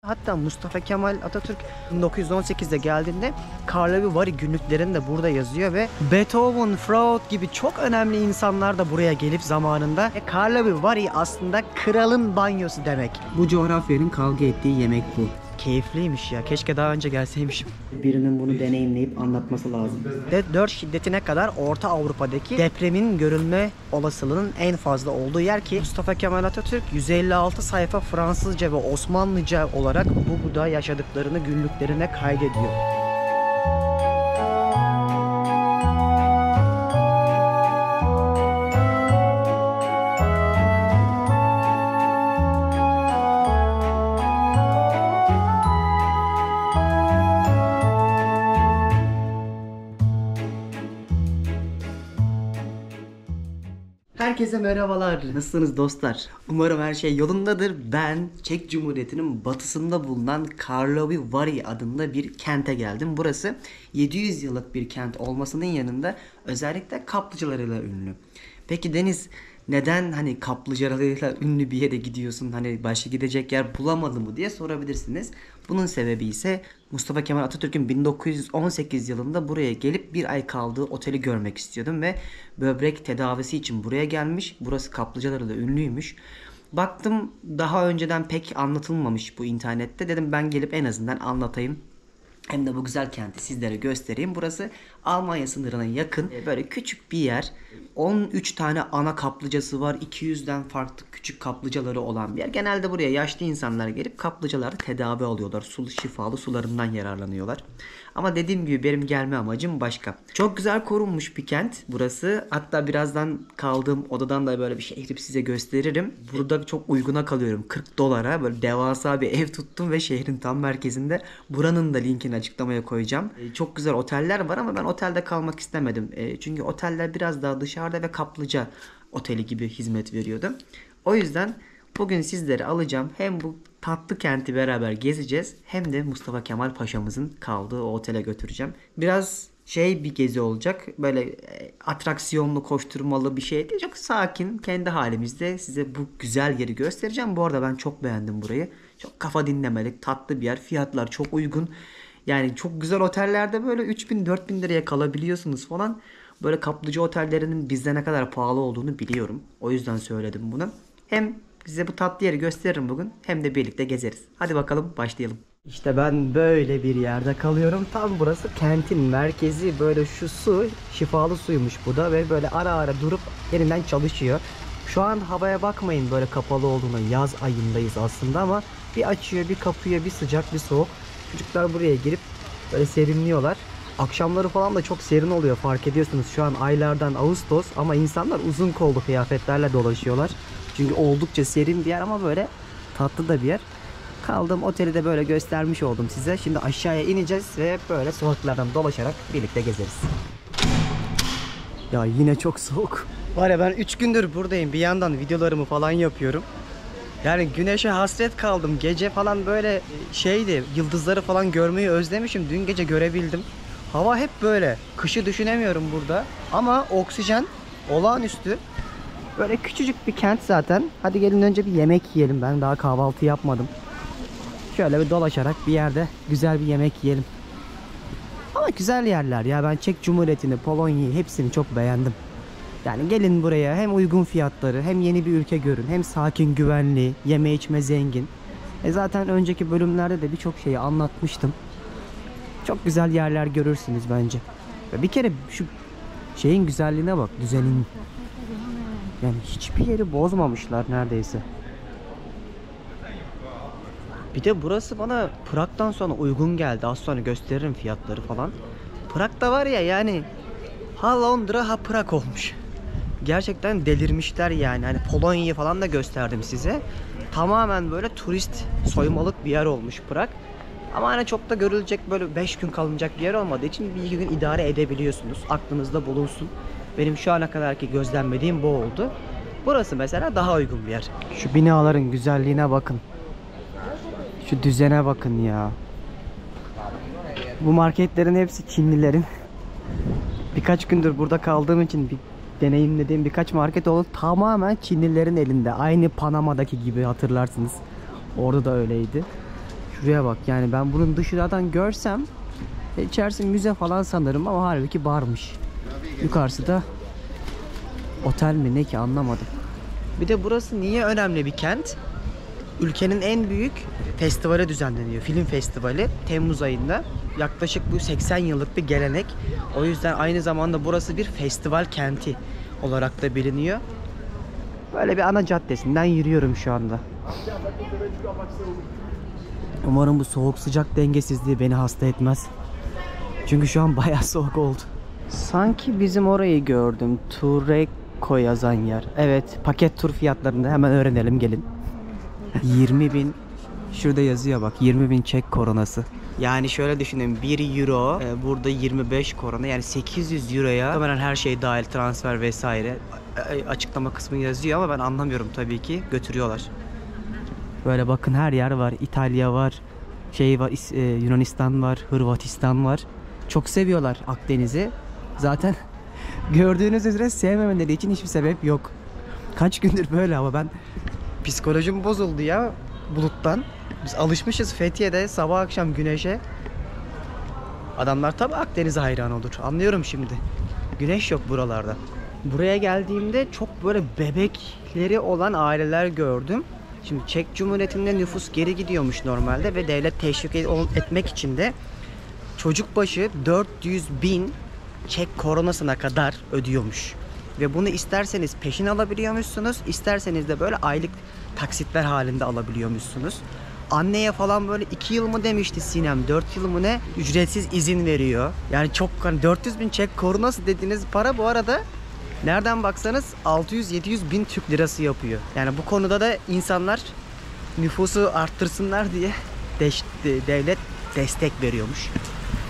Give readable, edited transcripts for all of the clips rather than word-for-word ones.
Hatta Mustafa Kemal Atatürk 1918'de geldiğinde Karlovy günlüklerini de burada yazıyor ve Beethoven, Freud gibi çok önemli insanlar da buraya gelip zamanında Karlovy aslında kralın banyosu demek. Bu coğrafyanın kavga ettiği yemek bu. Keyifliymiş ya. Keşke daha önce gelseymişim. Birinin bunu deneyimleyip anlatması lazım. 4 şiddetine kadar Orta Avrupa'daki depremin görülme olasılığının en fazla olduğu yer ki Mustafa Kemal Atatürk 156 sayfa Fransızca ve Osmanlıca olarak burada yaşadıklarını günlüklerine kaydediyor. Herkese merhabalar. Nasılsınız dostlar? Umarım her şey yolundadır. Ben Çek Cumhuriyeti'nin batısında bulunan Karlovy Vary adında bir kente geldim. Burası 700 yıllık bir kent olmasının yanında özellikle kaplıcalarıyla ünlü. Peki Deniz, neden hani kaplıcalarıyla ünlü bir yere gidiyorsun? Hani başka gidecek yer bulamadın mı diye sorabilirsiniz. Bunun sebebi ise Mustafa Kemal Atatürk'ün 1918 yılında buraya gelip bir ay kaldığı oteli görmek istiyordum ve böbrek tedavisi için buraya gelmiş. Burası kaplıcalarıyla ünlüymüş. Baktım daha önceden pek anlatılmamış bu internette. Dedim ben gelip en azından anlatayım. Hem de bu güzel kenti sizlere göstereyim. Burası Almanya sınırına yakın böyle küçük bir yer. 13 tane ana kaplıcası var. 200'den farklı küçük kaplıcaları olan bir yer. Genelde buraya yaşlı insanlar gelip kaplıcalarda tedavi alıyorlar. Şifalı sularından yararlanıyorlar. Ama dediğim gibi benim gelme amacım başka. Çok güzel korunmuş bir kent burası. Hatta birazdan kaldığım odadan da böyle bir şehri size gösteririm. Burada çok uyguna kalıyorum. 40 dolara böyle devasa bir ev tuttum ve şehrin tam merkezinde. Buranın da linkini açıklamaya koyacağım. Çok güzel oteller var ama ben otelde kalmak istemedim. Çünkü oteller biraz daha dışarıda ve kaplıca oteli gibi hizmet veriyordu. O yüzden bugün sizleri alacağım. Hem bu tatlı kenti beraber gezeceğiz hem de Mustafa Kemal Paşa'mızın kaldığı o otele götüreceğim. Biraz bir gezi olacak. Böyle atraksiyonlu, koşturmalı bir şey değil. Çok sakin, kendi halimizde size bu güzel yeri göstereceğim. Bu arada ben çok beğendim burayı. Çok kafa dinlemelik, tatlı bir yer. Fiyatlar çok uygun. Yani çok güzel otellerde böyle 3000-4000 liraya kalabiliyorsunuz falan. Böyle kaplıca otellerinin bizde ne kadar pahalı olduğunu biliyorum. O yüzden söyledim bunu. Hem size bu tatlı yeri gösteririm bugün hem de birlikte gezeriz. Hadi bakalım başlayalım. İşte ben böyle bir yerde kalıyorum. Tam burası kentin merkezi. Böyle şu su şifalı suymuş bu da ve böyle ara ara durup yeniden çalışıyor. Şu an havaya bakmayın böyle kapalı olduğuna. Yaz ayındayız aslında ama bir açıyor, bir kapıyor, bir sıcak, bir soğuk. Çocuklar buraya girip böyle serinliyorlar. Akşamları falan da çok serin oluyor, fark ediyorsunuz. Şu an aylardan Ağustos ama insanlar uzun kollu kıyafetlerle dolaşıyorlar. Çünkü oldukça serin bir yer ama böyle tatlı da bir yer. Kaldığım oteli de böyle göstermiş oldum size. Şimdi aşağıya ineceğiz ve böyle sokaklardan dolaşarak birlikte gezeriz. Ya yine çok soğuk. Var ya ben 3 gündür buradayım. Bir yandan videolarımı falan yapıyorum. Yani güneşe hasret kaldım. Gece falan böyle yıldızları falan görmeyi özlemişim. Dün gece görebildim. Hava hep böyle. Kışı düşünemiyorum burada. Ama oksijen olağanüstü. Böyle küçücük bir kent zaten. Hadi gelin önce bir yemek yiyelim. Ben daha kahvaltı yapmadım. Şöyle bir dolaşarak bir yerde güzel bir yemek yiyelim. Ama güzel yerler ya. Ben Çek Cumhuriyeti'ni, Polonya'yı hepsini çok beğendim. Yani gelin buraya, hem uygun fiyatları hem yeni bir ülke görün. Hem sakin, güvenli, yeme içme zengin. Zaten önceki bölümlerde de birçok şeyi anlatmıştım. Çok güzel yerler görürsünüz bence. Ve bir kere şu şeyin güzelliğine bak, düzenin. Yani hiçbir yeri bozmamışlar neredeyse. Bir de burası bana Prag'dan sonra uygun geldi. Az sonra gösteririm fiyatları falan. Prag'da var ya yani ha Londra ha Prag olmuş. Gerçekten delirmişler yani. Hani Polonya'yı falan da gösterdim size. Tamamen böyle turist soymalık bir yer olmuş Prag. Ama hani çok da görülecek böyle 5 gün kalınacak bir yer olmadığı için bir iki gün idare edebiliyorsunuz. Aklınızda bulunsun. Benim şu ana kadarki gözlemlediğim bu oldu. Burası mesela daha uygun bir yer. Şu binaların güzelliğine bakın. Şu düzene bakın ya. Bu marketlerin hepsi Çinlilerin. Birkaç gündür burada kaldığım için bir deneyimlediğim birkaç market oldu. Tamamen Çinlilerin elinde. Aynı Panama'daki gibi, hatırlarsınız. Orada da öyleydi. Şuraya bak, yani ben bunun dışarıdan görsem içerisi müze falan sanırım ama halbuki barmış. Yukarısı da otel mi ne ki, anlamadım. Bir de burası niye önemli bir kent? Ülkenin en büyük festivali düzenleniyor. Film festivali Temmuz ayında. Yaklaşık bu 80 yıllık bir gelenek. O yüzden aynı zamanda burası bir festival kenti olarak da biliniyor. Böyle bir ana caddesinden yürüyorum şu anda. Umarım bu soğuk sıcak dengesizliği beni hasta etmez. Çünkü şu an bayağı soğuk oldu. Sanki bizim orayı gördüm. Tureko yazan yer. Evet, paket tur fiyatlarını hemen öğrenelim, gelin. 20.000, şurada yazıyor bak, 20.000 Çek koronası. Yani şöyle düşünün, 1 euro burada 25 korona, yani 800 euroya muhtemelen her şey dahil, transfer vesaire. Açıklama kısmı yazıyor ama ben anlamıyorum tabii ki. Götürüyorlar. Böyle bakın, her yer var. İtalya var, şey var, Yunanistan var, Hırvatistan var. Çok seviyorlar Akdeniz'i. Zaten gördüğünüz üzere sevmemeleri için hiçbir sebep yok. Kaç gündür böyle ama ben psikolojim bozuldu ya buluttan. Biz alışmışız Fethiye'de sabah akşam güneşe. Adamlar tabi Akdeniz'e hayran olur. Anlıyorum şimdi. Güneş yok buralarda. Buraya geldiğimde çok böyle bebekleri olan aileler gördüm. Şimdi Çek Cumhuriyeti'nde nüfus geri gidiyormuş normalde ve devlet teşvik etmek için de çocuk başı 400.000 Çek koronasına kadar ödüyormuş. Ve bunu isterseniz peşin alabiliyormuşsunuz, isterseniz de böyle aylık taksitler halinde alabiliyormuşsunuz. Anneye falan böyle 2 yıl mı demişti Sinem, 4 yıl mı ne, ücretsiz izin veriyor. Yani çok, hani 400.000 Çek koronası dediğiniz para bu arada nereden baksanız 600-700 bin Türk lirası yapıyor. Yani bu konuda da insanlar nüfusu arttırsınlar diye devlet destek veriyormuş.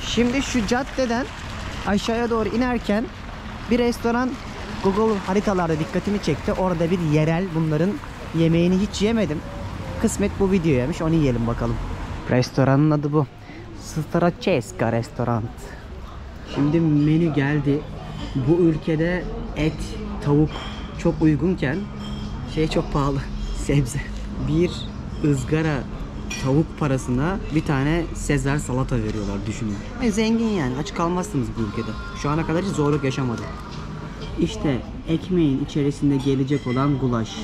Şimdi şu caddeden aşağıya doğru inerken bir restoran Google haritalarda dikkatimi çekti. Orada bir yerel, bunların yemeğini hiç yemedim. Kısmet bu videoymuş, onu yiyelim bakalım. Restoranın adı bu. Stracesca Restaurant. Şimdi menü geldi. Bu ülkede et, tavuk çok uygunken şey çok pahalı. Sebze. Bir ızgara tavuk parasına bir tane Sezar salata veriyorlar, düşünün. Zengin yani, aç kalmazsınız bu ülkede. Şu ana kadar hiç zorluk yaşamadım. İşte ekmeğin içerisinde gelecek olan gulaş.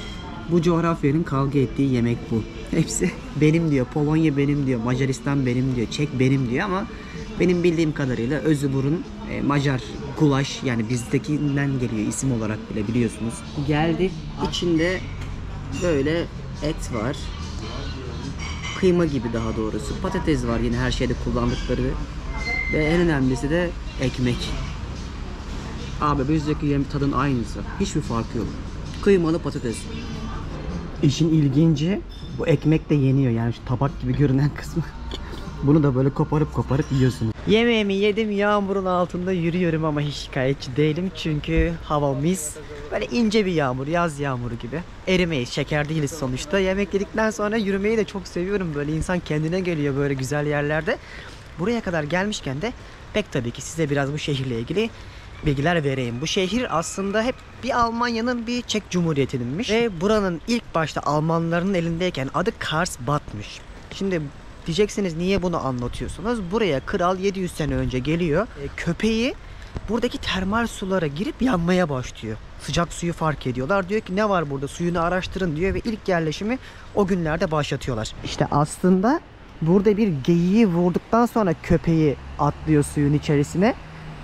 Bu coğrafyanın kavga ettiği yemek bu. Hepsi benim diyor. Polonya benim diyor. Macaristan benim diyor. Çek benim diyor ama benim bildiğim kadarıyla özü burun Macar gulaş, yani bizdekinden geliyor isim olarak bile, biliyorsunuz. Geldi. İçinde böyle et var. Kıyma gibi daha doğrusu. Patates var yine her şeyde kullandıkları. Ve en önemlisi de ekmek. Abi bizdeki yem tadın aynısı. Hiçbir farkı yok. Kıymalı patates. İşin ilginci, bu ekmek de yeniyor yani, şu tabak gibi görünen kısmı. Bunu da böyle koparıp yiyorsunuz. Yemeğimi yedim, yağmurun altında yürüyorum ama hiç şikayetçi değilim çünkü hava mis. Böyle ince bir yağmur, yaz yağmuru gibi. Erimeyiz, şeker değiliz sonuçta. Yemek yedikten sonra yürümeyi de çok seviyorum. Böyle insan kendine geliyor böyle güzel yerlerde. Buraya kadar gelmişken de pek tabii ki size biraz bu şehirle ilgili bilgiler vereyim. Bu şehir aslında hep bir Almanya'nın, bir Çek Cumhuriyeti'ninmiş. Ve buranın ilk başta Almanların elindeyken adı Karlsbad'mış. Şimdi diyeceksiniz niye bunu anlatıyorsunuz? Buraya kral 700 sene önce geliyor. Köpeği buradaki termal sulara girip yanmaya başlıyor. Sıcak suyu fark ediyorlar. Diyor ki ne var burada, suyunu araştırın diyor ve ilk yerleşimi o günlerde başlatıyorlar. İşte aslında burada bir geyiği vurduktan sonra köpeği atlıyor suyun içerisine.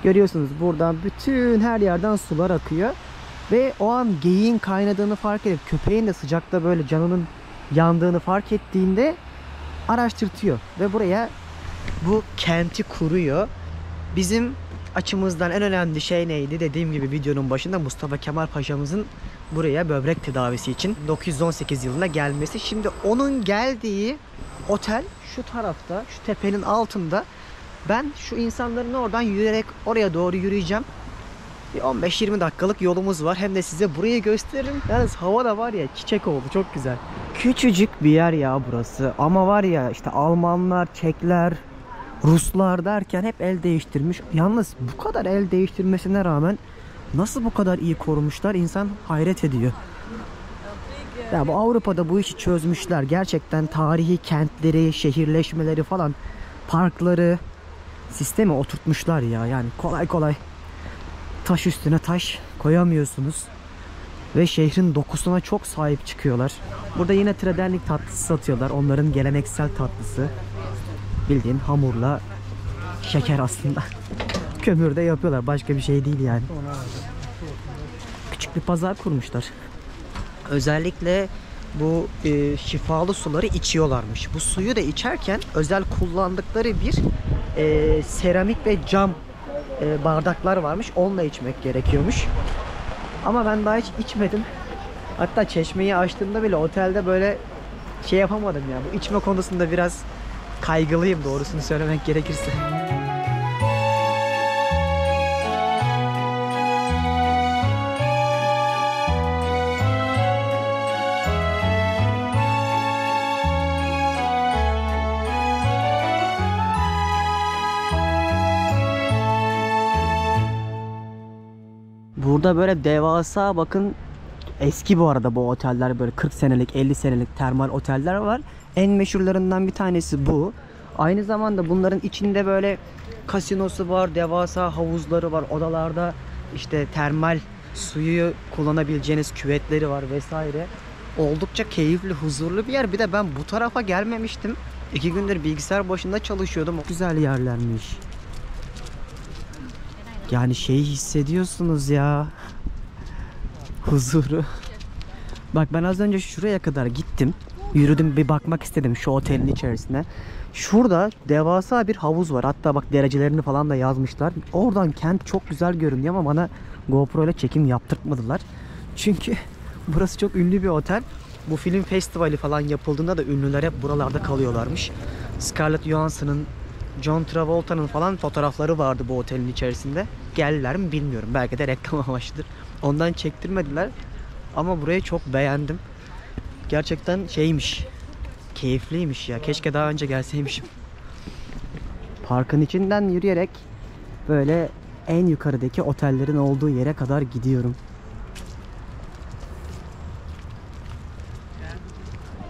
Görüyorsunuz buradan bütün her yerden sular akıyor. Ve o an geyiğin kaynadığını fark edip köpeğin de sıcakta böyle canının yandığını fark ettiğinde araştırtıyor. Ve buraya bu kenti kuruyor. Bizim açımızdan en önemli şey neydi? Dediğim gibi videonun başında Mustafa Kemal Paşa'mızın buraya böbrek tedavisi için 918 yılında gelmesi. Şimdi onun geldiği otel şu tarafta, şu tepenin altında. Ben şu insanların oradan yürüyerek oraya doğru yürüyeceğim. Bir 15-20 dakikalık yolumuz var. Hem de size burayı gösteririm. Yalnız hava da var ya, çiçek oldu. Çok güzel. Küçücük bir yer ya burası. Ama var ya işte Almanlar, Çekler, Ruslar derken hep el değiştirmiş. Yalnız bu kadar el değiştirmesine rağmen nasıl bu kadar iyi korumuşlar, insan hayret ediyor. Ya bu Avrupa'da bu işi çözmüşler. Gerçekten tarihi kentleri, şehirleşmeleri falan, parkları, sistemi oturtmuşlar ya. Yani kolay kolay taş üstüne taş koyamıyorsunuz. Ve şehrin dokusuna çok sahip çıkıyorlar. Burada yine Trederlik tatlısı satıyorlar. Onların geleneksel tatlısı. Bildiğin hamurla şeker aslında. Kömürde yapıyorlar. Başka bir şey değil yani. Küçük bir pazar kurmuşlar. Özellikle bu şifalı suları içiyorlarmış. Bu suyu da içerken özel kullandıkları bir seramik ve cam bardaklar varmış. Onunla içmek gerekiyormuş. Ama ben daha hiç içmedim. Hatta çeşmeyi açtığımda bile otelde böyle şey yapamadım ya. Bu içme konusunda biraz kaygılıyım, doğrusunu söylemek gerekirse. Burada böyle devasa, bakın eski bu arada bu oteller, böyle 40 senelik 50 senelik termal oteller var. En meşhurlarından bir tanesi bu. Aynı zamanda bunların içinde böyle kasinosu var, devasa havuzları var, odalarda işte termal suyu kullanabileceğiniz küvetleri var vesaire. Oldukça keyifli, huzurlu bir yer. Bir de ben bu tarafa gelmemiştim. 2 gündür bilgisayar başında çalışıyordum. Güzel yerlermiş. Yani şeyi hissediyorsunuz ya. Huzuru. Bak ben az önce şuraya kadar gittim. Yürüdüm, bir bakmak istedim şu otelin içerisine. Şurada devasa bir havuz var. Hatta bak derecelerini falan da yazmışlar. Oradan kent çok güzel görünüyor ama bana GoPro ile çekim yaptırtmadılar. Çünkü burası çok ünlü bir otel. Bu film festivali falan yapıldığında da ünlüler hep buralarda kalıyorlarmış. Scarlett Johansson'ın, John Travolta'nın falan fotoğrafları vardı bu otelin içerisinde. Geldiler mi bilmiyorum. Belki de reklam amaçlıdır. Ondan çektirmediler. Ama burayı çok beğendim. Gerçekten şeymiş. Keyifliymiş ya. Keşke daha önce gelseymişim. Parkın içinden yürüyerek böyle en yukarıdaki otellerin olduğu yere kadar gidiyorum.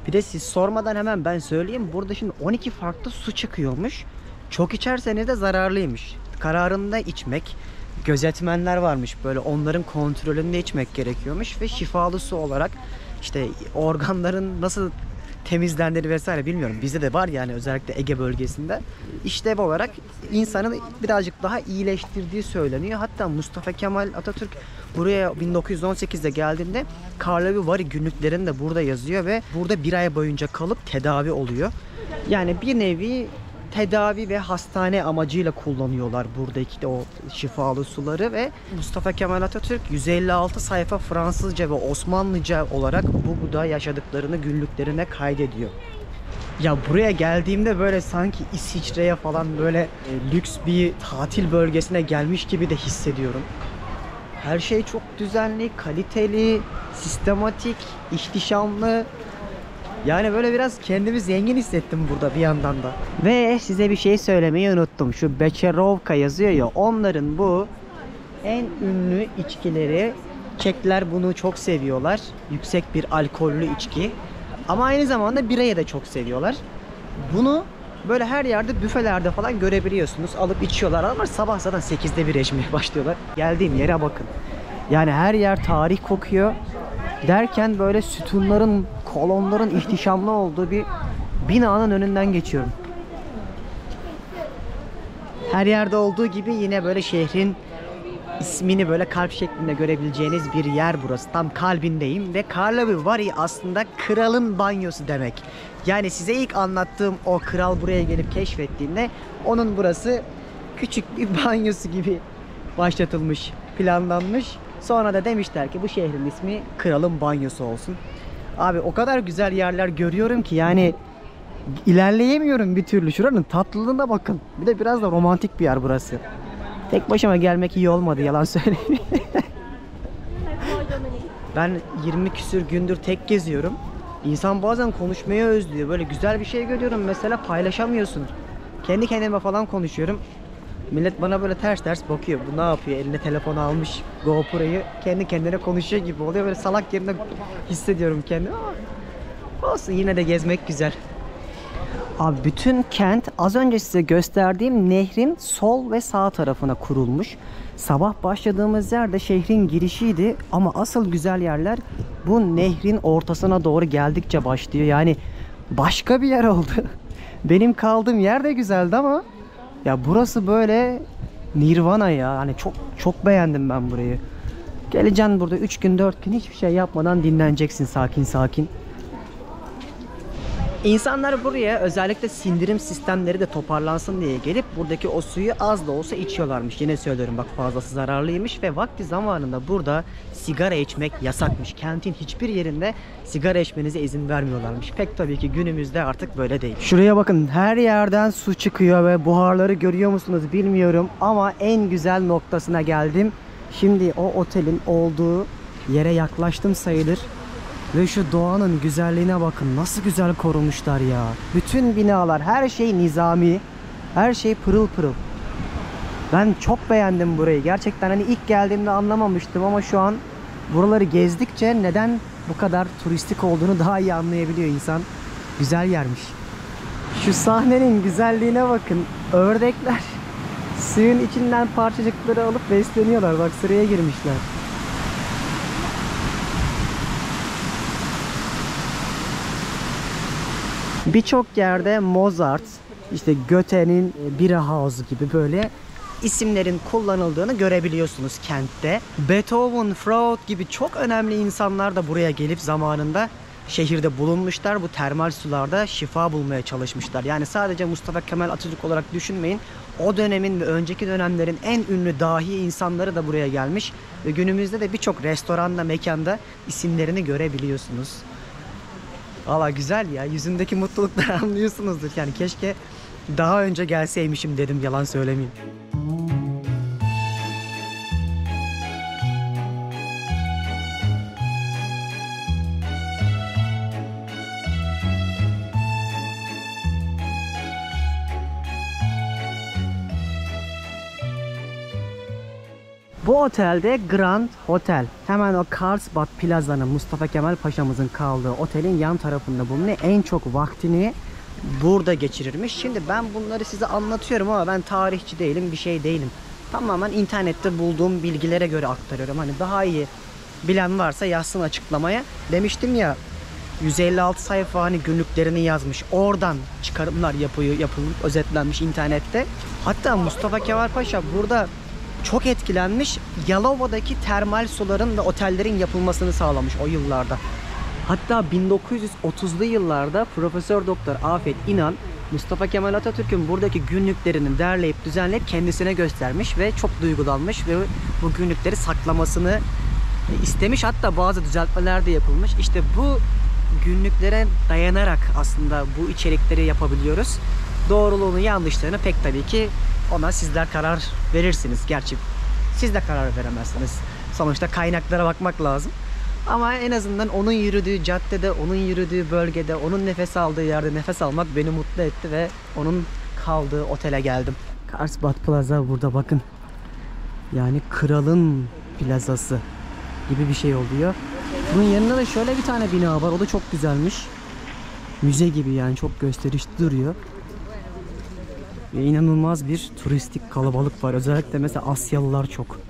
Bir de siz sormadan hemen ben söyleyeyim. Burada şimdi 12 farklı su çıkıyormuş. Çok içerseniz de zararlıymış. Kararında içmek. Gözetmenler varmış, böyle onların kontrolünde içmek gerekiyormuş ve şifalı su olarak işte organların nasıl temizlendiğini vesaire bilmiyorum. Bizde de var yani, özellikle Ege bölgesinde. İşlev olarak insanı birazcık daha iyileştirdiği söyleniyor. Hatta Mustafa Kemal Atatürk buraya 1918'de geldiğinde Karlovy Vary günlüklerini de burada yazıyor ve burada bir ay boyunca kalıp tedavi oluyor. Yani bir nevi tedavi ve hastane amacıyla kullanıyorlar buradaki de o şifalı suları ve Mustafa Kemal Atatürk 156 sayfa Fransızca ve Osmanlıca olarak burada yaşadıklarını günlüklerine kaydediyor. Ya buraya geldiğimde böyle sanki İsviçre'ye falan böyle lüks bir tatil bölgesine gelmiş gibi de hissediyorum. Her şey çok düzenli, kaliteli, sistematik, ihtişamlı. Yani böyle biraz kendimi zengin hissettim burada bir yandan da. Ve size bir şey söylemeyi unuttum. Şu Becherovka yazıyor ya, onların bu en ünlü içkileri. Çekler bunu çok seviyorlar. Yüksek bir alkollü içki. Ama aynı zamanda birayı da çok seviyorlar. Bunu böyle her yerde, büfelerde falan görebiliyorsunuz. Alıp içiyorlar ama sabah zaten 8'de bir içmeye başlıyorlar. Geldiğim yere bakın. Yani her yer tarih kokuyor. Derken böyle sütunların, kolonların ihtişamlı olduğu bir binanın önünden geçiyorum. Her yerde olduğu gibi yine böyle şehrin ismini böyle kalp şeklinde görebileceğiniz bir yer burası. Tam kalbindeyim ve Karlovy Vary aslında kralın banyosu demek. Yani size ilk anlattığım o kral buraya gelip keşfettiğinde onun burası küçük bir banyosu gibi başlatılmış, planlanmış. Sonra da demişler ki bu şehrin ismi kralın banyosu olsun. Abi o kadar güzel yerler görüyorum ki yani ilerleyemiyorum bir türlü. Şuranın tatlılığına bakın. Bir de biraz da romantik bir yer burası. Tek başıma gelmek iyi olmadı, yalan söyleyeyim. Ben 20 küsür gündür tek geziyorum. İnsan bazen konuşmayı özlüyor. Böyle güzel bir şey görüyorum mesela, paylaşamıyorsun. Kendi kendime falan konuşuyorum. Millet bana böyle ters ters bakıyor. Bu ne yapıyor? Eline telefonu almış, GoPro'yu kendi kendine konuşuyor gibi oluyor. Böyle salak yerine hissediyorum kendimi ama olsun, yine de gezmek güzel. Abi bütün kent az önce size gösterdiğim nehrin sol ve sağ tarafına kurulmuş. Sabah başladığımız yer de şehrin girişiydi ama asıl güzel yerler bu nehrin ortasına doğru geldikçe başlıyor. Yani başka bir yer oldu. Benim kaldığım yer de güzeldi ama ya burası böyle Nirvana ya. Hani çok beğendim ben burayı. Geleceksin burada 3 gün 4 gün hiçbir şey yapmadan dinleneceksin sakin sakin. İnsanlar buraya özellikle sindirim sistemleri de toparlansın diye gelip buradaki o suyu az da olsa içiyorlarmış. Yine söylüyorum bak, fazlası zararlıymış ve vakti zamanında burada sigara içmek yasakmış. Kentin hiçbir yerinde sigara içmenize izin vermiyorlarmış. Pek tabii ki günümüzde artık böyle değil. Şuraya bakın, her yerden su çıkıyor ve buharları görüyor musunuz bilmiyorum ama en güzel noktasına geldim. Şimdi o otelin olduğu yere yaklaştım sayılır. Ve şu doğanın güzelliğine bakın. Nasıl güzel korumuşlar ya. Bütün binalar, her şey nizami. Her şey pırıl pırıl. Ben çok beğendim burayı. Gerçekten hani ilk geldiğimde anlamamıştım ama şu an buraları gezdikçe neden bu kadar turistik olduğunu daha iyi anlayabiliyor insan. Güzel yermiş. Şu sahnenin güzelliğine bakın. Ördekler suyun içinden parçacıkları alıp besleniyorlar. Bak, sıraya girmişler. Birçok yerde Mozart, işte Goethe'nin Bira House gibi böyle isimlerin kullanıldığını görebiliyorsunuz kentte. Beethoven, Freud gibi çok önemli insanlar da buraya gelip zamanında şehirde bulunmuşlar. Bu termal sularda şifa bulmaya çalışmışlar. Yani sadece Mustafa Kemal Atatürk olarak düşünmeyin. O dönemin ve önceki dönemlerin en ünlü dahi insanları da buraya gelmiş. Ve günümüzde de birçok restoranda, mekanda isimlerini görebiliyorsunuz. Valla güzel ya. Yüzündeki mutlulukları anlıyorsunuzdur. Yani keşke daha önce gelseymişim dedim, yalan söylemeyeyim. Bu otelde Grand Hotel. Hemen o Karlsbad Plaza'nın, Mustafa Kemal Paşa'mızın kaldığı otelin yan tarafında bulunuyor. En çok vaktini burada geçirirmiş. Şimdi ben bunları size anlatıyorum ama ben tarihçi değilim, bir şey değilim. Tamamen internette bulduğum bilgilere göre aktarıyorum. Hani daha iyi bilen varsa yazsın açıklamaya. Demiştim ya, 156 sayfa hani günlüklerini yazmış. Oradan çıkarımlar yapılıp özetlenmiş internette. Hatta Mustafa Kemal Paşa burada çok etkilenmiş. Yalova'daki termal suların ve otellerin yapılmasını sağlamış o yıllarda. Hatta 1930'lu yıllarda Profesör Doktor Afet İnan, Mustafa Kemal Atatürk'ün buradaki günlüklerini derleyip düzenleyip kendisine göstermiş ve çok duygulanmış ve bu günlükleri saklamasını istemiş. Hatta bazı düzeltmeler de yapılmış. İşte bu günlüklere dayanarak aslında bu içerikleri yapabiliyoruz. Doğruluğunu, yanlışlarını pek tabii ki ona sizler karar verirsiniz. Gerçi siz de karar veremezsiniz. Sonuçta kaynaklara bakmak lazım. Ama en azından onun yürüdüğü caddede, onun yürüdüğü bölgede, onun nefes aldığı yerde nefes almak beni mutlu etti ve onun kaldığı otele geldim. Karlsbad Plaza burada bakın. Yani kralın plazası gibi bir şey oluyor. Bunun yanında da şöyle bir tane bina var. O da çok güzelmiş. Müze gibi, yani çok gösterişli duruyor. Ve inanılmaz bir turistik kalabalık var. Özellikle mesela Asyalılar çok.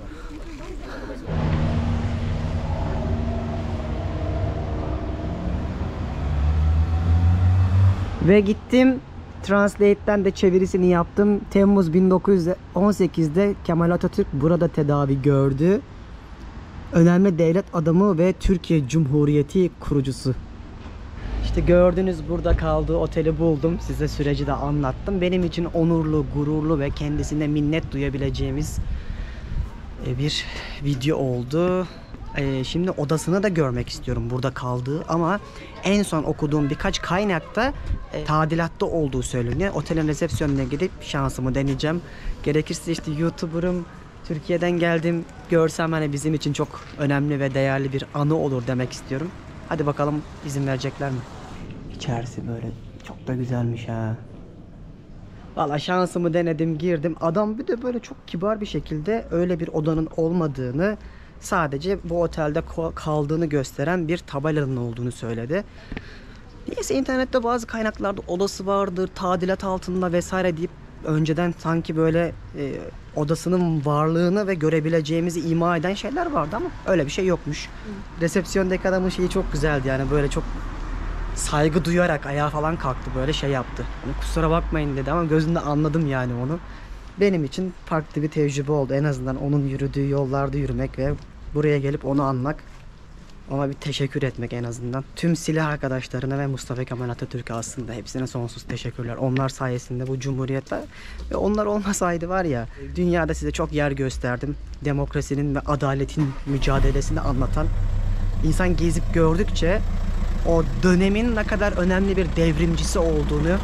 Ve gittim, Translate'ten de çevirisini yaptım. Temmuz 1918'de Kemal Atatürk burada tedavi gördü. Önemli devlet adamı ve Türkiye Cumhuriyeti kurucusu. İşte gördüğünüz burada kaldığı oteli buldum. Size süreci de anlattım. Benim için onurlu, gururlu ve kendisine minnet duyabileceğimiz bir video oldu. Şimdi odasını da görmek istiyorum burada kaldığı, ama en son okuduğum birkaç kaynakta tadilatta olduğu söyleniyor. Otelin resepsiyonuna gidip şansımı deneyeceğim. Gerekirse işte YouTuber'ım, Türkiye'den geldim, görsem hani bizim için çok önemli ve değerli bir anı olur demek istiyorum. Hadi bakalım izin verecekler mi? İçerisi böyle çok da güzelmiş ha. Valla şansımı denedim, girdim. Adam bir de böyle çok kibar bir şekilde öyle bir odanın olmadığını, sadece bu otelde kaldığını gösteren bir tabelanın olduğunu söyledi. Neyse internette bazı kaynaklarda odası vardır, tadilat altında vesaire deyip önceden sanki böyle odasının varlığını ve görebileceğimizi ima eden şeyler vardı ama öyle bir şey yokmuş. Resepsiyondaki adamın şeyi çok güzeldi, yani böyle çok saygı duyarak ayağa falan kalktı, böyle şey yaptı. Hani kusura bakmayın dedi ama gözünde anladım yani onu. Benim için farklı bir tecrübe oldu. En azından onun yürüdüğü yollarda yürümek ve buraya gelip onu anmak. Ona bir teşekkür etmek en azından. Tüm silah arkadaşlarına ve Mustafa Kemal Atatürk'e aslında hepsine sonsuz teşekkürler. Onlar sayesinde bu cumhuriyette ve onlar olmasaydı var ya, dünyada size çok yer gösterdim. Demokrasinin ve adaletin mücadelesini anlatan, insan gezip gördükçe o dönemin ne kadar önemli bir devrimcisi olduğunu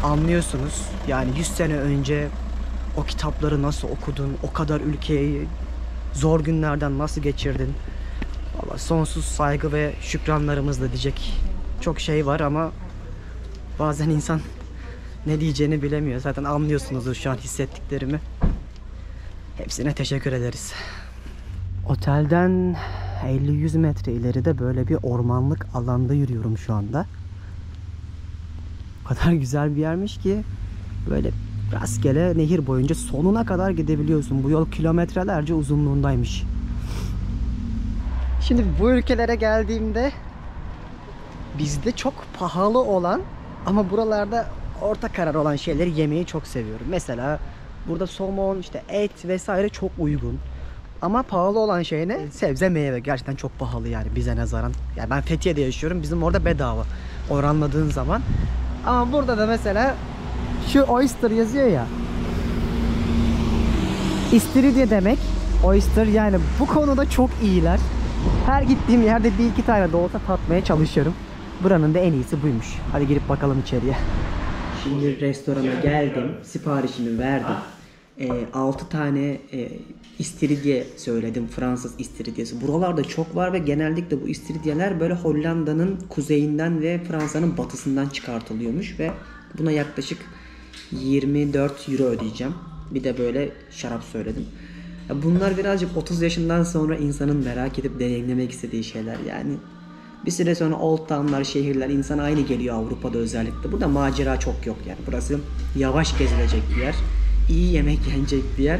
anlıyorsunuz. Yani 100 sene önce o kitapları nasıl okudun, o kadar ülkeyi zor günlerden nasıl geçirdin. Vallahi sonsuz saygı ve şükranlarımızla diyecek çok şey var ama bazen insan ne diyeceğini bilemiyor. Zaten anlıyorsunuz şu an hissettiklerimi. Hepsine teşekkür ederiz. Otelden 50-100 metre ileride böyle bir ormanlık alanda yürüyorum şu anda. O kadar güzel bir yermiş ki böyle rastgele nehir boyunca sonuna kadar gidebiliyorsun. Bu yol kilometrelerce uzunluğundaymış. Şimdi bu ülkelere geldiğimde bizde çok pahalı olan ama buralarda orta karar olan şeyleri yemeyi çok seviyorum. Mesela burada somon, işte et vesaire çok uygun. Ama pahalı olan şey ne? Sebze meyve. Gerçekten çok pahalı yani bize nazaran. Yani ben Fethiye'de yaşıyorum. Bizim orada bedava oranladığın zaman. Ama burada da mesela şu oyster yazıyor ya. İstiridye demek. Oyster, yani bu konuda çok iyiler. Her gittiğim yerde bir iki tane de olsa tatmaya çalışıyorum. Buranın da en iyisi buymuş. Hadi girip bakalım içeriye. Şimdi restorana geldim. Siparişimi verdim. 6 tane istiridye söyledim. Fransız istiridyesi. Buralarda çok var ve genellikle bu istiridyeler böyle Hollanda'nın kuzeyinden ve Fransa'nın batısından çıkartılıyormuş ve buna yaklaşık 24 euro ödeyeceğim. Bir de böyle şarap söyledim. Bunlar birazcık 30 yaşından sonra insanın merak edip deneyimlemek istediği şeyler yani. Bir süre sonra old town'lar, şehirler insana aynı geliyor Avrupa'da özellikle. Burada macera çok yok yani. Burası yavaş gezilecek bir yer. İyi yemek yenecek bir yer.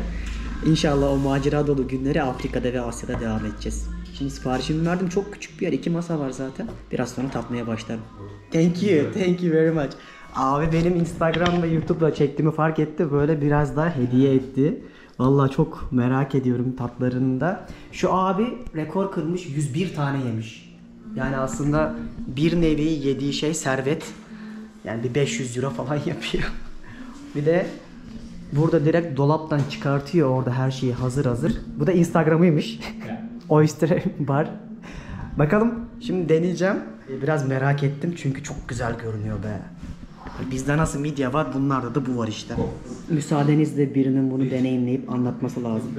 İnşallah o macera dolu günleri Afrika'da ve Asya'da devam edeceğiz. Şimdi siparişimi verdim. Çok küçük bir yer. 2 masa var zaten. Biraz sonra tatmaya başlarım. Thank you. Thank you very much. Abi benim Instagram ve YouTube'da çektiğimi fark etti. Böyle biraz daha hediye etti. Vallahi çok merak ediyorum tatlarını da. Şu abi rekor kırmış, 101 tane yemiş. Yani aslında bir nevi yediği şey servet. Yani bir 500 euro falan yapıyor. Bir de burada direkt dolaptan çıkartıyor, orada her şeyi hazır hazır. Bu da Instagram'ıymış. Oyster Bar. Bakalım şimdi deneyeceğim. Biraz merak ettim çünkü çok güzel görünüyor be. Bizde nasıl midye var, bunlarda da bu var işte. Müsaadenizle birinin bunu deneyimleyip anlatması lazım.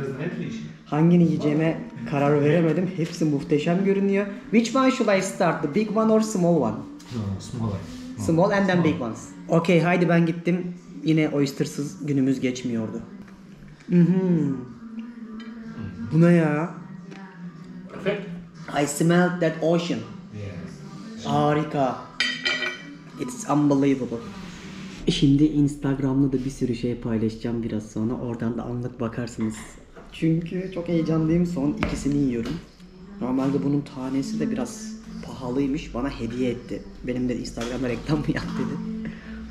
Hangini yiyeceğime karar veremedim. Hepsi muhteşem görünüyor. Which one should I start? The big one or small one? No, smaller. Small and then big ones. Okay, haydi ben gittim. Yine oystersız günümüz geçmiyordu. Bu ne ya? Perfect. I smelled that ocean. Yes. Harika. It's unbelievable. Şimdi Instagram'da da bir sürü şey paylaşacağım biraz sonra. Oradan da anlık bakarsınız. Çünkü çok heyecanlıyım. Son ikisini yiyorum. Normalde bunun tanesi de biraz pahalıymış. Bana hediye etti. Benim de Instagram'da reklam mı yap dedi.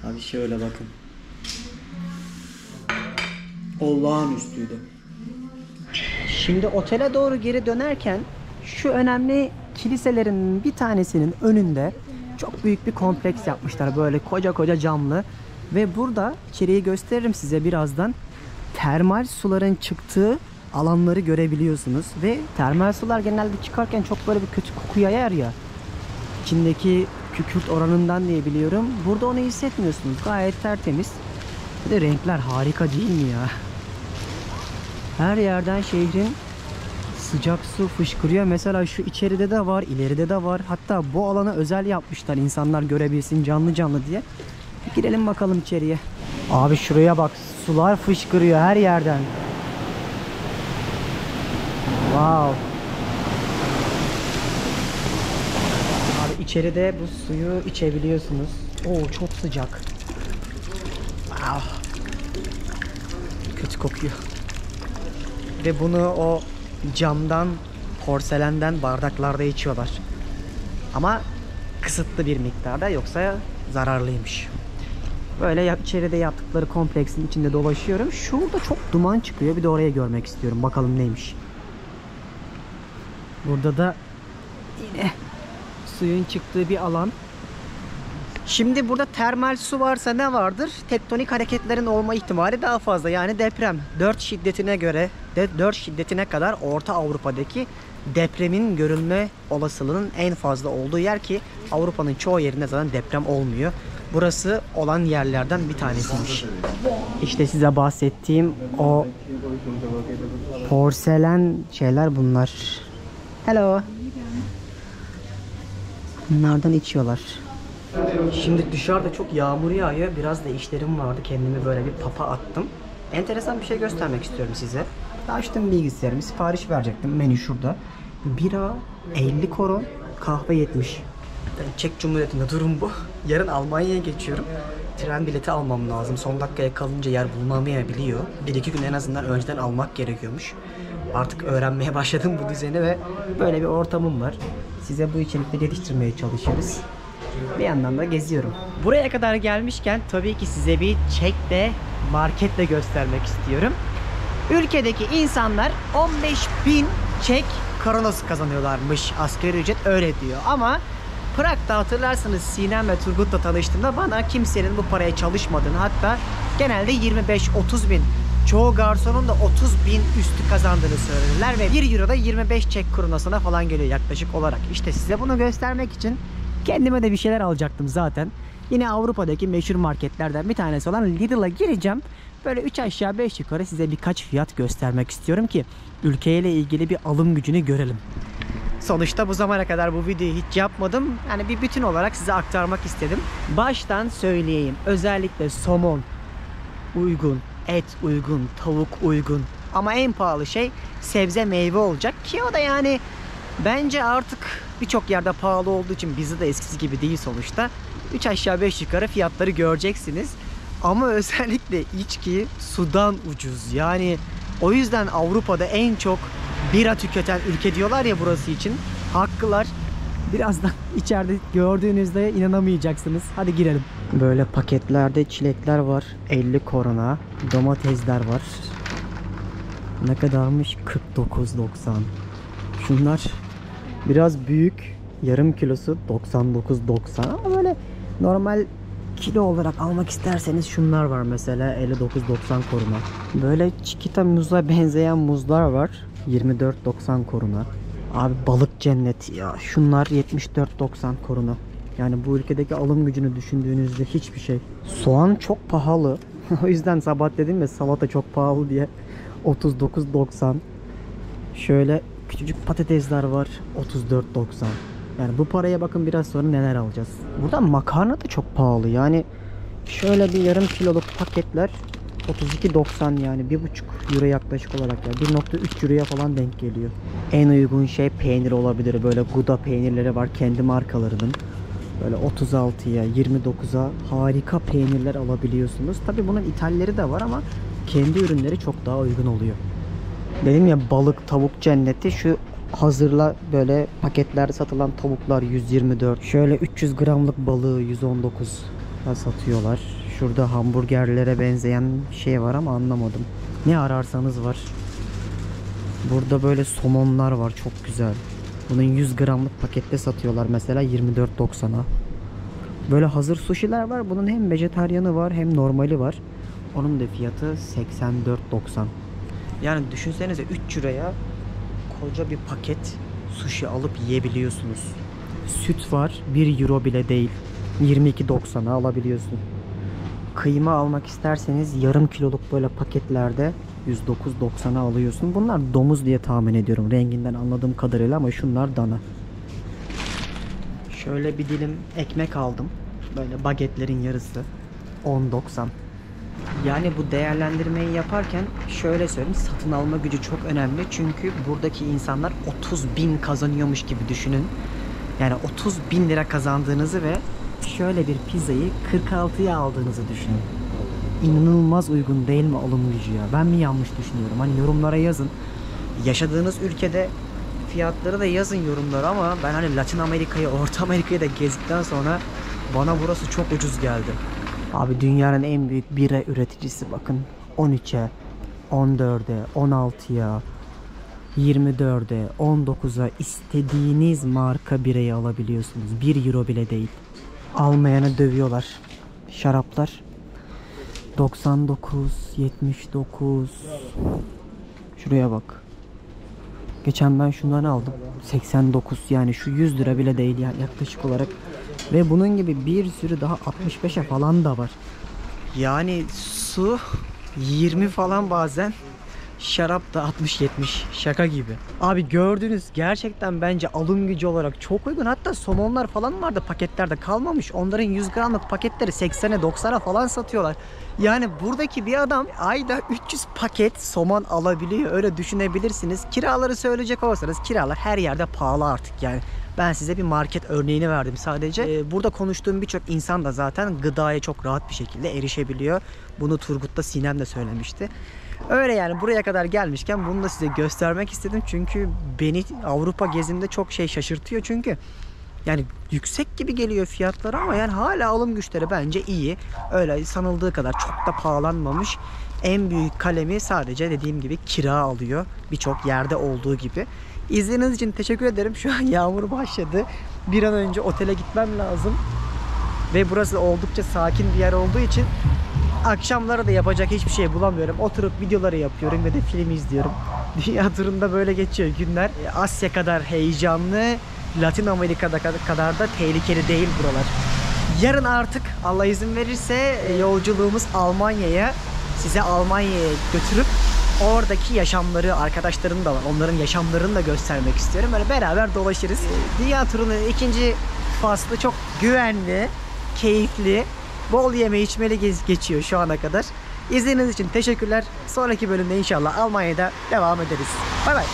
Abi şöyle bakın. Olağanüstüydü. Şimdi otele doğru geri dönerken şu önemli kiliselerin bir tanesinin önünde çok büyük bir kompleks yapmışlar. Böyle koca koca camlı. Ve burada içeriği gösteririm size birazdan. Termal suların çıktığı alanları görebiliyorsunuz. Ve termal sular genelde çıkarken çok böyle bir kötü koku yayar ya. İçindeki kükürt oranından diye biliyorum. Burada onu hissetmiyorsunuz. Gayet tertemiz. Bir de renkler harika değil mi ya? Her yerden şehrin sıcak su fışkırıyor. Mesela şu içeride de var, ileride de var. Hatta bu alanı özel yapmışlar insanlar görebilsin canlı canlı diye. Girelim bakalım içeriye. Abi şuraya bak, sular fışkırıyor her yerden. Wow. Abi içeride bu suyu içebiliyorsunuz. Oo çok sıcak. Wow. Kötü kokuyor. Ve bunu o camdan, porselenden bardaklarda içiyorlar. Ama kısıtlı bir miktarda, yoksa zararlıymış. Böyle içeride yaptıkları kompleksin içinde dolaşıyorum. Şurada çok duman çıkıyor. Bir de oraya görmek istiyorum. Bakalım neymiş. Burada da yine suyun çıktığı bir alan. Şimdi burada termal su varsa ne vardır? Tektonik hareketlerin olma ihtimali daha fazla. Yani deprem. 4 şiddetine göre de 4 şiddetine kadar Orta Avrupa'daki depremin görülme olasılığının en fazla olduğu yer, ki Avrupa'nın çoğu yerinde zaten deprem olmuyor. Burası olan yerlerden bir tanesiymiş. İşte size bahsettiğim o porselen şeyler bunlar. Hello. Bunlardan içiyorlar. Şimdi dışarıda çok yağmur yağıyor. Biraz da işlerim vardı. Kendimi böyle bir papa attım. Enteresan bir şey göstermek istiyorum size. Açtım bilgisayarımı. Sipariş verecektim. Menü şurada. Bira 50 koron. Kahve 70. Çek Cumhuriyeti'nde durum bu. Yarın Almanya'ya geçiyorum. Tren bileti almam lazım. Son dakikaya kalınca yer bulunamayabiliyor. 1-2 gün en azından önceden almak gerekiyormuş. Artık öğrenmeye başladım bu düzeni ve böyle bir ortamım var. Size bu içerikleri geliştirmeye çalışıyoruz. Bir yandan da geziyorum. Buraya kadar gelmişken tabii ki size bir Çek'te marketle göstermek istiyorum. Ülkedeki insanlar 15.000 Çek koronosu kazanıyorlarmış. Asgari ücret öyle diyor. Ama Prag'da hatırlarsanız Sinem ve Turgut'la tanıştığımda bana kimsenin bu paraya çalışmadığını, hatta genelde 25-30 bin, çoğu garsonun da 30 bin üstü kazandığını söylediler ve 1 euro da 25 Çek kronosuna falan geliyor yaklaşık olarak. İşte size bunu göstermek için kendime de bir şeyler alacaktım zaten. Yine Avrupa'daki meşhur marketlerden bir tanesi olan Lidl'a gireceğim. Böyle 3 aşağı 5 yukarı size birkaç fiyat göstermek istiyorum ki ülkeyle ilgili bir alım gücünü görelim. Sonuçta bu zamana kadar bu videoyu hiç yapmadım. Yani bir bütün olarak size aktarmak istedim. Baştan söyleyeyim. Özellikle somon uygun, et uygun, tavuk uygun. Ama en pahalı şey sebze meyve olacak ki o da yani bence artık birçok yerde pahalı olduğu için bizde de eskisi gibi değil sonuçta. 3 aşağı 5 yukarı fiyatları göreceksiniz. Ama özellikle içki sudan ucuz. Yani o yüzden Avrupa'da en çok bira tüketen ülke diyorlar ya burası için. Haklılar. Birazdan içeride gördüğünüzde inanamayacaksınız. Hadi girelim. Böyle paketlerde çilekler var. 50 korona. Domatesler var. Ne kadarmış? 49.90. Şunlar biraz büyük. Yarım kilosu 99.90. Ama böyle normal kilo olarak almak isterseniz şunlar var mesela 59.90 koruna. Böyle çikita muza benzeyen muzlar var. 24.90 koruna. Abi balık cenneti ya. Şunlar 74.90 koruna. Yani bu ülkedeki alım gücünü düşündüğünüzde hiçbir şey. Soğan çok pahalı. O yüzden sabah dedim ya salata çok pahalı diye. 39.90. Şöyle küçücük patatesler var. 34.90. Yani bu paraya bakın biraz sonra neler alacağız. Burada makarna da çok pahalı. Yani şöyle bir yarım kiloluk paketler 32.90 yani 1,5 euro yaklaşık olarak ya 1,3 euroya falan denk geliyor. En uygun şey peynir olabilir. Böyle Gouda peynirleri var kendi markalarının. Böyle 36'ya 29'a harika peynirler alabiliyorsunuz. Tabi bunun ithalleri de var ama kendi ürünleri çok daha uygun oluyor. Dedim ya balık tavuk cenneti. Şu hazırla böyle paketlerde satılan tavuklar 124. Şöyle 300 gramlık balığı 119 satıyorlar. Şurada hamburgerlere benzeyen şey var ama anlamadım. Ne ararsanız var. Burada böyle somonlar var çok güzel. Bunun 100 gramlık pakette satıyorlar mesela 24.90'a. Böyle hazır sushi'ler var. Bunun hem vejetaryanı var hem normali var. Onun da fiyatı 84.90. Yani düşünsenize 3 liraya koca bir paket sushi alıp yiyebiliyorsunuz. Süt var 1 euro bile değil. 22.90'a alabiliyorsun. Kıyma almak isterseniz yarım kiloluk böyle paketlerde 109.90'a alıyorsun. Bunlar domuz diye tahmin ediyorum renginden anladığım kadarıyla ama şunlar dana. Şöyle bir dilim ekmek aldım. Böyle bagetlerin yarısı 10.90. Yani bu değerlendirmeyi yaparken şöyle söyleyeyim, satın alma gücü çok önemli. Çünkü buradaki insanlar 30.000 kazanıyormuş gibi düşünün. Yani 30.000 lira kazandığınızı ve şöyle bir pizzayı 46'ya aldığınızı düşünün. İnanılmaz uygun değil mi alım gücü ya? Ben mi yanlış düşünüyorum? Hani yorumlara yazın. Yaşadığınız ülkede fiyatları da yazın yorumlara, ama ben hani Latin Amerika'yı, Orta Amerika'yı da gezdikten sonra bana burası çok ucuz geldi. Abi dünyanın en büyük bira üreticisi bakın. 13'e, 14'e, 16'ya, 24'e, 19'a istediğiniz marka birayı alabiliyorsunuz. 1 euro bile değil. Almayanı dövüyorlar. Şaraplar 99, 79. Şuraya bak. Geçen ben şundan aldım. 89, yani şu 100 lira bile değil yani yaklaşık olarak. Ve bunun gibi bir sürü daha 65'e falan da var. Yani su 20 falan bazen. Şarap da 60-70, şaka gibi. Abi gördünüz, gerçekten bence alım gücü olarak çok uygun. Hatta somonlar falan vardı paketlerde, kalmamış. Onların 100 gramlık paketleri 80'e 90'a falan satıyorlar. Yani buradaki bir adam ayda 300 paket somon alabiliyor, öyle düşünebilirsiniz. Kiraları söyleyecek olursanız kiralar her yerde pahalı artık yani. Ben size bir market örneğini verdim sadece. Burada konuştuğum birçok insan da zaten gıdaya çok rahat bir şekilde erişebiliyor. Bunu Turgut'ta Sinem de söylemişti. Öyle yani, buraya kadar gelmişken bunu da size göstermek istedim. Çünkü beni Avrupa gezimde çok şey şaşırtıyor. Çünkü yani yüksek gibi geliyor fiyatları ama yani hala alım güçleri bence iyi. Öyle sanıldığı kadar çok da pahalanmamış. En büyük kalemi sadece dediğim gibi kira alıyor. Birçok yerde olduğu gibi. İzlediğiniz için teşekkür ederim. Şu an yağmur başladı. Bir an önce otele gitmem lazım. Ve burası oldukça sakin bir yer olduğu için akşamları da yapacak hiçbir şey bulamıyorum. Oturup videoları yapıyorum ve de film izliyorum. Dünya turunda böyle geçiyor günler. Asya kadar heyecanlı, Latin Amerika'da kadar da tehlikeli değil buralar. Yarın artık Allah izin verirse yolculuğumuz Almanya'ya. Size Almanya'ya götürüp oradaki yaşamları, arkadaşlarım da var, onların yaşamlarını da göstermek istiyorum. Böyle beraber dolaşırız. Dünya turunun ikinci faslı çok güvenli, keyifli, bol yeme içmeli geçiyor şu ana kadar. İzlediğiniz için teşekkürler. Sonraki bölümde inşallah Almanya'da devam ederiz. Bay bay.